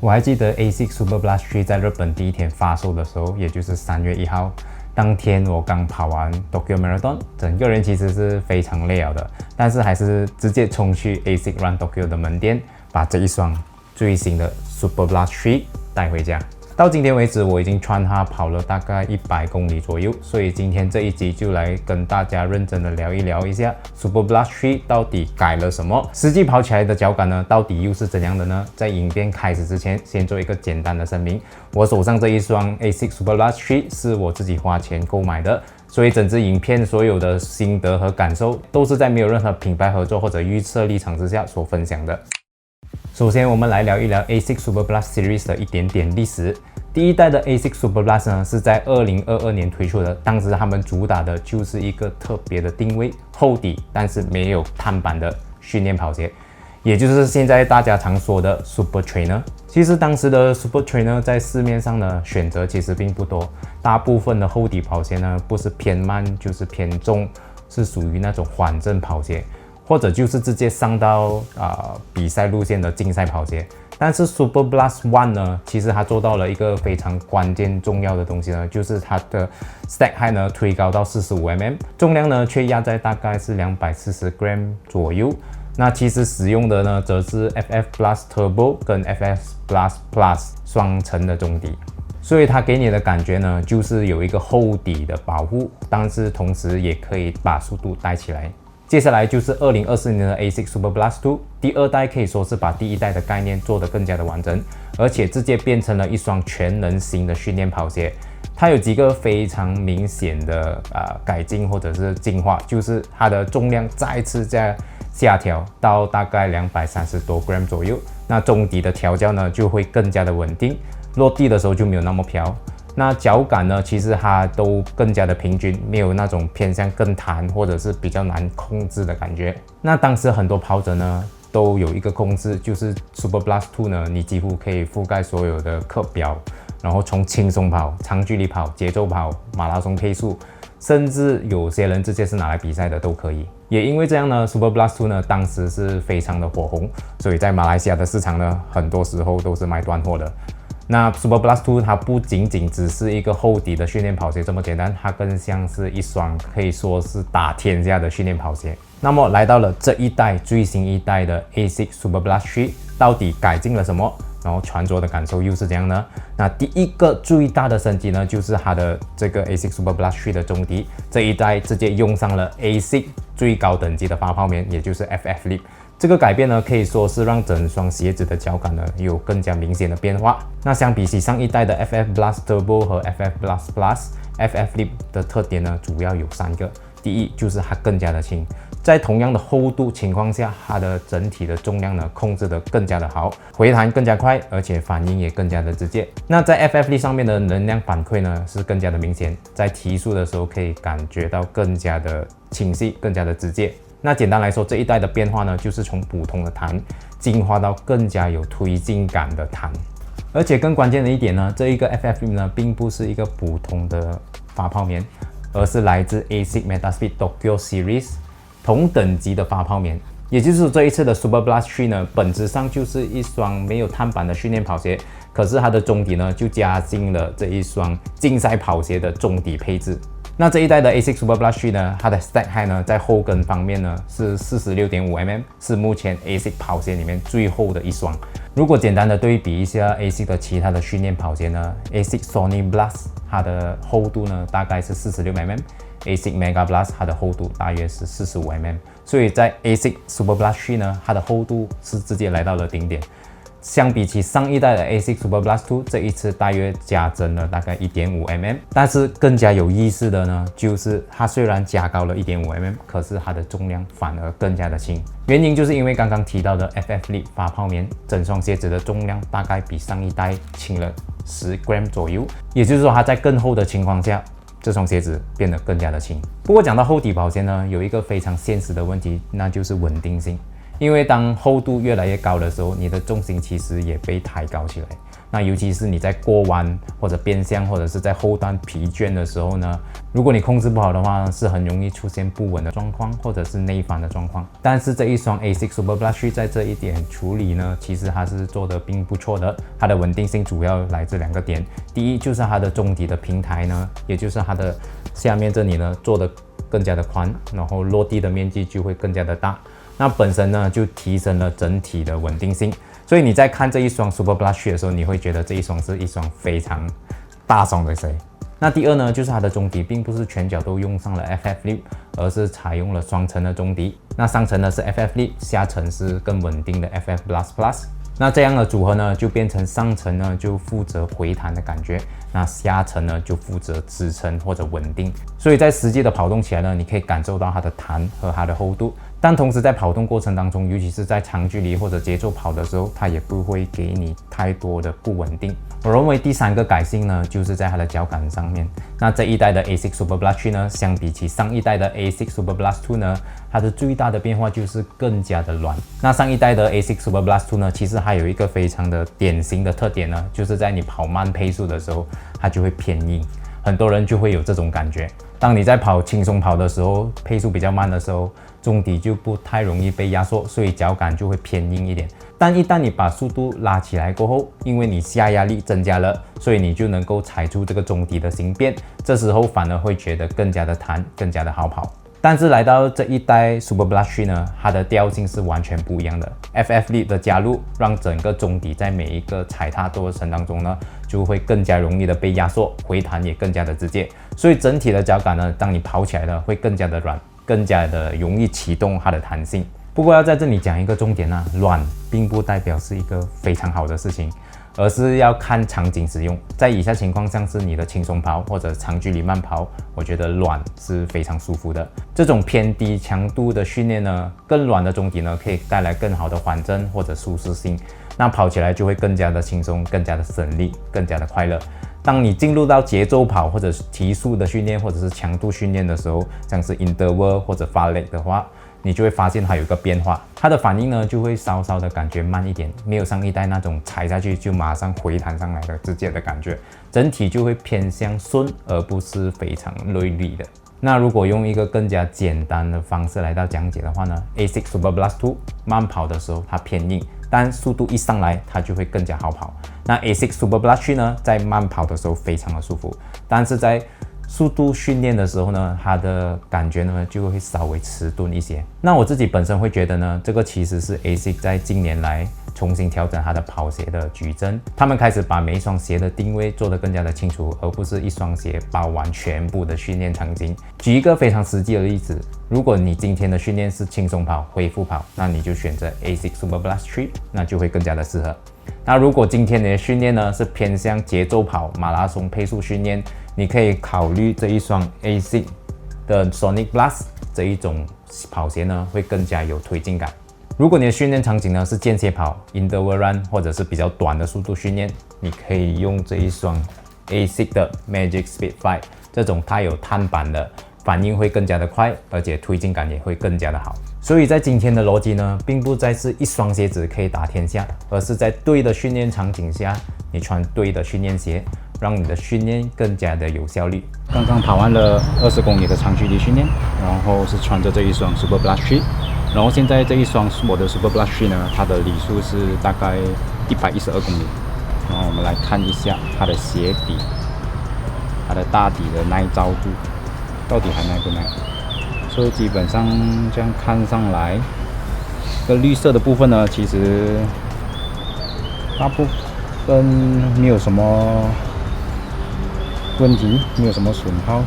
我还记得 ASICS Super Blast 3在日本第一天发售的时候，也就是3月1号，当天我刚跑完 Tokyo Marathon， 整个人其实是非常累了的，但是还是直接冲去 ASICS Run Tokyo 的门店，把这一双最新的 Super Blast 3带回家。到今天为止，我已经穿它跑了大概100公里左右，所以今天这一集就来跟大家认真的聊一下 Super Blast 3到底改了什么，实际跑起来的脚感呢，到底又是怎样的呢？在影片开始之前，先做一个简单的声明，我手上这一双 ASICS Super Blast 3是我自己花钱购买的，所以整支影片所有的心得和感受都是在没有任何品牌合作或者预设立场之下所分享的。首先，我们来聊一聊 ASICS Super Blast Series 的一点点历史。第一代的 ASICS Super Blast 呢，是在2022年推出的。当时他们主打的就是一个特别的定位，厚底但是没有碳板的训练跑鞋，也就是现在大家常说的 Super Trainer。其实当时的 Super Trainer 在市面上的选择其实并不多，大部分的厚底跑鞋呢，不是偏慢就是偏重，是属于那种缓震跑鞋。或者就是直接上到比赛路线的竞赛跑鞋，但是 Super Blast One 呢，其实它做到了一个非常关键重要的东西呢，就是它的 stack height 呢推高到45mm， 重量呢却压在大概是240g 左右。那其实使用的呢，则是 FF Plus Turbo 跟 FF Plus Plus 双层的中底。所以它给你的感觉呢，就是有一个厚底的保护，但是同时也可以把速度带起来。接下来就是2024年的 ASICS Super Blast 2，第二代可以说是把第一代的概念做得更加的完整，而且直接变成了一双全能型的训练跑鞋。它有几个非常明显的改进或者是进化，就是它的重量再次在下调到大概230多 gram 左右，那中底的调教呢就会更加的稳定，落地的时候就没有那么飘。那脚感呢，其实它都更加的平均，没有那种偏向更弹或者是比较难控制的感觉。那当时很多跑者呢都有一个共识，就是 Super Blast 2呢，你几乎可以覆盖所有的课表，然后从轻松跑、长距离跑、节奏跑、马拉松配速，甚至有些人直接是拿来比赛的都可以。也因为这样呢 ，Super Blast 2呢当时是非常的火红，所以在马来西亚的市场呢，很多时候都是卖断货的。那 Super Blast 2它不仅仅只是一个厚底的训练跑鞋这么简单，它更像是一双可以说是打天下的训练跑鞋。那么来到了这一代最新一代的 ASICS Super Blast 3，到底改进了什么？然后穿着的感受又是怎样呢？那第一个最大的升级呢，就是它的这个 ASICS Super Blast 3的中底，这一代直接用上了 ASICS 最高等级的发泡棉，也就是 FF Lip。这个改变呢，可以说是让整双鞋子的脚感呢有更加明显的变化。那相比起上一代的 FF Blast Turbo 和 FF Blast Plus，FF Lip 的特点呢主要有3个。第一就是它更加的轻，在同样的厚度情况下，它的整体的重量呢控制得更加的好，回弹更加快，而且反应也更加的直接。那在 FF Lip 上面的能量反馈呢是更加的明显，在提速的时候可以感觉到更加的清晰，更加的直接。那简单来说，这一代的变化呢，就是从普通的弹进化到更加有推进感的弹。而且更关键的一点呢，这一个 FF Lip 呢，并不是一个普通的发泡棉，而是来自 ASICS Metaspeed Tokyo Series 同等级的发泡棉。也就是说，这一次的 Super Blast 3呢，本质上就是一双没有碳板的训练跑鞋，可是它的中底呢，就加进了这一双竞赛跑鞋的中底配置。那这一代的 ASICS Super Blast 3呢，它的 stack height 呢，在后跟方面呢是 46.5mm， 是目前 ASICS 跑鞋里面最厚的一双。如果简单的对比一下 ASICS 的其他的训练跑鞋呢 ，ASICS Sony Blast 它的厚度呢大概是 46mm，ASICS Mega Blast 它的厚度大约是 45mm， 所以在 ASICS Super Blast 3呢，它的厚度是直接来到了顶点。相比起上一代的 ASICS Super Blast 2，这一次大约加增了大概 1.5mm， 但是更加有意思的呢，就是它虽然加高了 1.5mm， 可是它的重量反而更加的轻。原因就是因为刚刚提到的 FF Lip 发泡棉，整双鞋子的重量大概比上一代轻了10g 左右，也就是说它在更厚的情况下，这双鞋子变得更加的轻。不过讲到厚底跑鞋呢，有一个非常现实的问题，那就是稳定性。因为当厚度越来越高的时候，你的重心其实也被抬高起来。那尤其是你在过弯或者变向或者是在后段疲倦的时候呢，如果你控制不好的话，是很容易出现不稳的状况或者是内翻的状况。但是这一双 ASICS Super Blast 在这一点处理呢，其实它是做得并不错的。它的稳定性主要来自2个点，第一就是它的中底的平台呢，也就是它的下面这里呢做得更加的宽，然后落地的面积就会更加的大。那本身呢就提升了整体的稳定性，所以你在看这一双 Super Blast 的时候，你会觉得这一双是一双非常大双的鞋。那第二呢，就是它的中底并不是全脚都用上了 FF Lip， 而是采用了双层的中底。那上层呢是 FF Lip， 下层是更稳定的 FF Blast Plus。那这样的组合呢，就变成上层呢就负责回弹的感觉，那下层呢就负责支撑或者稳定。所以在实际的跑动起来呢，你可以感受到它的弹和它的厚度。但同时在跑动过程当中，尤其是在长距离或者节奏跑的时候，它也不会给你太多的不稳定。我认为第3个改进呢，就是在它的脚感上面。那这一代的 ASICS Super Blast 3呢，相比起上一代的 ASICS Super Blast 2呢，它的最大的变化就是更加的软。那上一代的 ASICS Super Blast 2呢，其实还有一个非常的典型的特点呢，就是在你跑慢配速的时候，它就会偏硬。很多人就会有这种感觉，当你在跑轻松跑的时候，配速比较慢的时候，中底就不太容易被压缩，所以脚感就会偏硬一点。但一旦你把速度拉起来过后，因为你下压力增加了，所以你就能够踩出这个中底的形变，这时候反而会觉得更加的弹，更加的好跑。但是来到这一代 Super Blast 3呢，它的调性是完全不一样的。FF Lip 的加入，让整个中底在每一个踩踏过程当中呢，就会更加容易的被压缩，回弹也更加的直接。所以整体的脚感呢，当你跑起来呢，会更加的软，更加的容易启动它的弹性。不过要在这里讲一个重点啊，软并不代表是一个非常好的事情。而是要看场景使用，在以下情况像是你的轻松跑或者长距离慢跑，我觉得软是非常舒服的。这种偏低强度的训练呢，更软的中底呢，可以带来更好的缓震或者舒适性，那跑起来就会更加的轻松，更加的省力，更加的快乐。当你进入到节奏跑或者是提速的训练或者是强度训练的时候，像是 interval 或者发力的话，你就会发现它有一个变化，它的反应呢就会稍稍的感觉慢一点，没有上一代那种踩下去就马上回弹上来的直接的感觉，整体就会偏向顺，而不是非常锐利的。那如果用一个更加简单的方式来到讲解的话呢 ，ASICS Super Blast 2慢跑的时候它偏硬，但速度一上来它就会更加好跑。那 ASICS Super Blast 3呢，在慢跑的时候非常的舒服，但是在速度训练的时候呢，它的感觉呢就会稍微迟钝一些。那我自己本身会觉得呢，这个其实是 ASICS 在近年来重新调整它的跑鞋的矩阵，他们开始把每一双鞋的定位做得更加的清楚，而不是一双鞋包完全部的训练场景。举一个非常实际的例子，如果你今天的训练是轻松跑、恢复跑，那你就选择 ASICS Super Blast 3，那就会更加的适合。那如果今天你的训练呢是偏向节奏跑、马拉松配速训练，你可以考虑这一双 ASICS 的 Sonic Blast 这一种跑鞋呢，会更加有推进感。如果你的训练场景呢是间歇跑、interval run 或者是比较短的速度训练，你可以用这一双 ASICS 的 Magic Speed 5，这种它有碳板的，反应会更加的快，而且推进感也会更加的好。所以在今天的逻辑呢，并不再是一双鞋子可以打天下，而是在对的训练场景下，你穿对的训练鞋，让你的训练更加的有效率。刚刚跑完了20公里的长距离训练，然后是穿着这一双 Super Blast 3，然后现在这一双我的 Super Blast 3呢，它的里数是大概112公里。然后我们来看一下它的鞋底，它的大底的耐造度到底还耐不耐？所以基本上这样看上来，这个绿色的部分呢，其实大部分没有什么问题，没有什么损耗。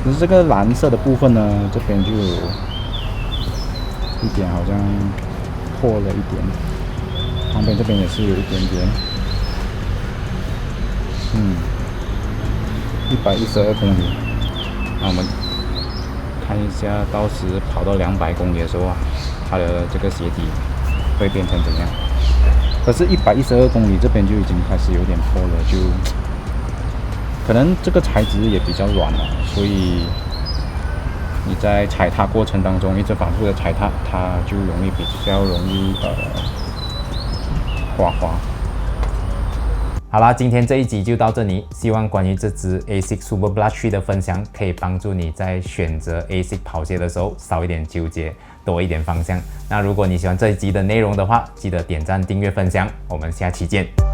可是这个蓝色的部分呢，这边就有一点好像破了一点，旁边这边也是有一点点。112公里，那我们看一下，到时跑到200公里的时候啊，它的这个鞋底会变成怎样？可是112公里这边就已经开始有点破了，就可能这个材质也比较软了，所以你在踩踏过程当中一直反复的踩踏，它就比较容易滑。好啦，今天这一集就到这里。希望关于这支 ASICS Super Blast 3的分享，可以帮助你在选择 ASICS 跑鞋的时候少一点纠结，多一点方向。那如果你喜欢这一集的内容的话，记得点赞、订阅、分享。我们下期见。